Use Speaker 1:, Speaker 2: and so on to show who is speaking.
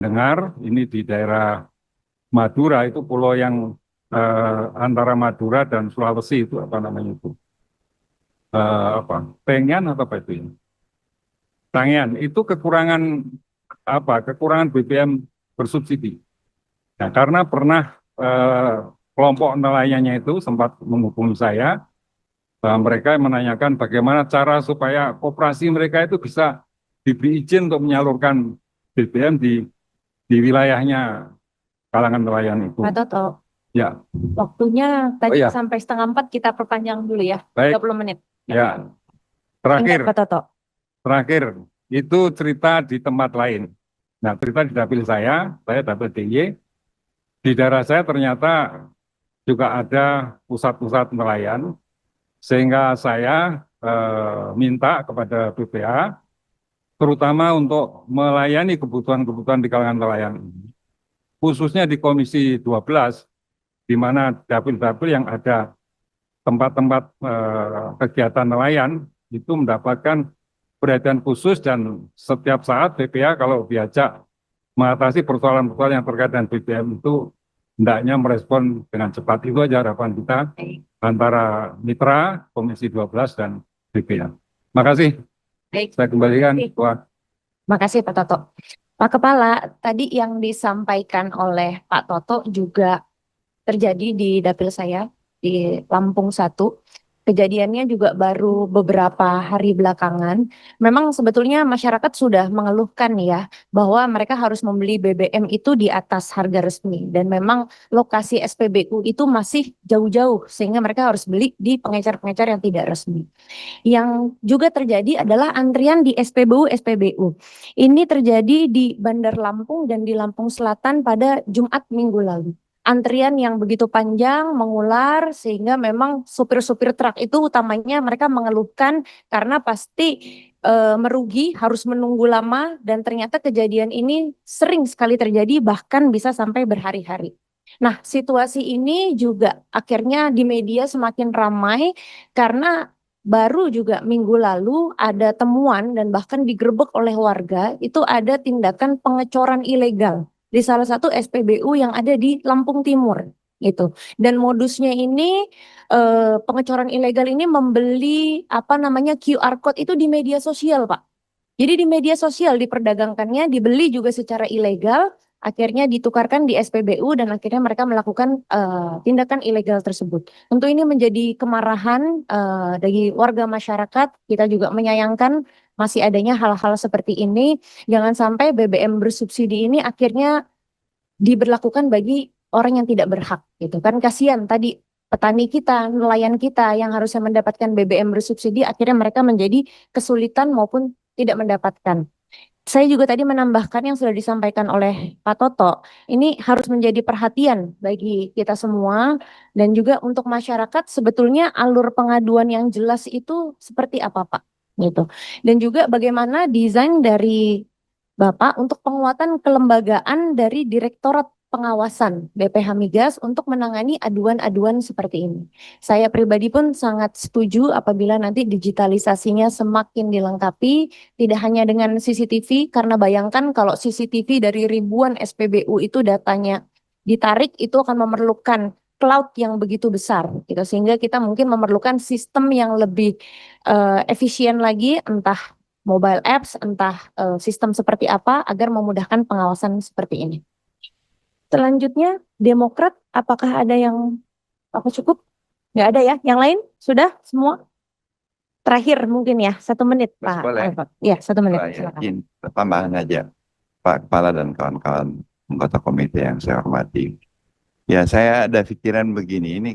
Speaker 1: dengar ini di daerah Madura itu pulau yang antara Madura dan Sulawesi itu apa namanya itu apa Tengian atau apa itu ya? Tangian itu kekurangan apa? Kekurangan BBM bersubsidi. Nah, karena pernah kelompok nelayannya itu sempat menghubungi saya, mereka menanyakan bagaimana cara supaya koperasi mereka itu bisa diberi izin untuk menyalurkan BBM di wilayahnya kalangan nelayan itu.
Speaker 2: Pak Toto,
Speaker 1: Ya,
Speaker 2: waktunya
Speaker 1: oh
Speaker 2: tadi
Speaker 1: ya,
Speaker 2: sampai 3:30 kita perpanjang dulu ya,
Speaker 1: baik.
Speaker 2: 30 menit.
Speaker 1: Ya,
Speaker 2: Singkat
Speaker 1: terakhir,
Speaker 2: Pak Toto.
Speaker 1: terakhir itu cerita di tempat lain. Nah, cerita di dapil saya dapil DIY. Di daerah saya ternyata juga ada pusat-pusat nelayan, sehingga saya minta kepada BPA, terutama untuk melayani kebutuhan-kebutuhan di kalangan nelayan ini, khususnya di Komisi 12, di mana dapil-dapil yang ada tempat-tempat kegiatan nelayan itu mendapatkan perhatian khusus dan setiap saat BPA kalau diajak mengatasi persoalan-persoalan yang terkait dengan BBM itu hendaknya merespon dengan cepat. Itu aja harapan kita antara mitra Komisi 12 dan BPA. Makasih.
Speaker 2: Baik.
Speaker 1: Saya kembalikan. Wah.
Speaker 2: Makasih Pak Toto. Pak Kepala, tadi yang disampaikan oleh Pak Toto juga terjadi di dapil saya di Lampung 1. Kejadiannya juga baru beberapa hari belakangan. Memang sebetulnya masyarakat sudah mengeluhkan ya bahwa mereka harus membeli BBM itu di atas harga resmi dan memang lokasi SPBU itu masih jauh-jauh sehingga mereka harus beli di pengecar-pengecar yang tidak resmi. Yang juga terjadi adalah antrian di SPBU. Ini terjadi di Bandar Lampung dan di Lampung Selatan pada Jumat minggu lalu. Antrian yang begitu panjang, mengular, sehingga memang supir-supir truk itu utamanya mereka mengeluhkan karena pasti merugi, harus menunggu lama, dan ternyata kejadian ini sering sekali terjadi, bahkan bisa sampai berhari-hari. Nah, situasi ini juga akhirnya di media semakin ramai karena baru juga minggu lalu ada temuan dan bahkan digerebek oleh warga itu ada tindakan pengecoran ilegal di salah satu SPBU yang ada di Lampung Timur gitu. Dan modusnya ini pengecoran ilegal ini membeli apa namanya QR code itu di media sosial, Pak. Jadi di media sosial diperdagangkannya, dibeli juga secara ilegal, akhirnya ditukarkan di SPBU dan akhirnya mereka melakukan tindakan ilegal tersebut. Tentu ini menjadi kemarahan dari warga masyarakat. Kita juga menyayangkan masih adanya hal-hal seperti ini. Jangan sampai BBM bersubsidi ini akhirnya diberlakukan bagi orang yang tidak berhak gitu kan. Kasihan tadi petani kita, nelayan kita yang harusnya mendapatkan BBM bersubsidi akhirnya mereka menjadi kesulitan maupun tidak mendapatkan. Saya juga tadi menambahkan yang sudah disampaikan oleh Pak Toto, ini harus menjadi perhatian bagi kita semua dan juga untuk masyarakat sebetulnya alur pengaduan yang jelas itu seperti apa Pak? Gitu. Dan juga bagaimana desain dari Bapak untuk penguatan kelembagaan dari Direktorat Pengawasan BPH Migas untuk menangani aduan-aduan seperti ini. Saya pribadi pun sangat setuju apabila nanti digitalisasinya semakin dilengkapi, tidak hanya dengan CCTV, karena bayangkan kalau CCTV dari ribuan SPBU itu datanya ditarik, itu akan memerlukan cloud yang begitu besar, gitu. Sehingga kita mungkin memerlukan sistem yang lebih efisien lagi, entah mobile apps, entah sistem seperti apa agar memudahkan pengawasan seperti ini. Selanjutnya, Demokrat, apakah ada yang apa cukup? Nggak ada ya? Yang lain sudah semua? Terakhir mungkin ya, 1 menit Pak.
Speaker 3: Boleh.
Speaker 2: Ya, 1 menit.
Speaker 3: Saya
Speaker 2: Silakan.
Speaker 3: izin tambahan aja, Pak Kepala dan kawan-kawan anggota komite yang saya hormati. Ya, saya ada pikiran begini, ini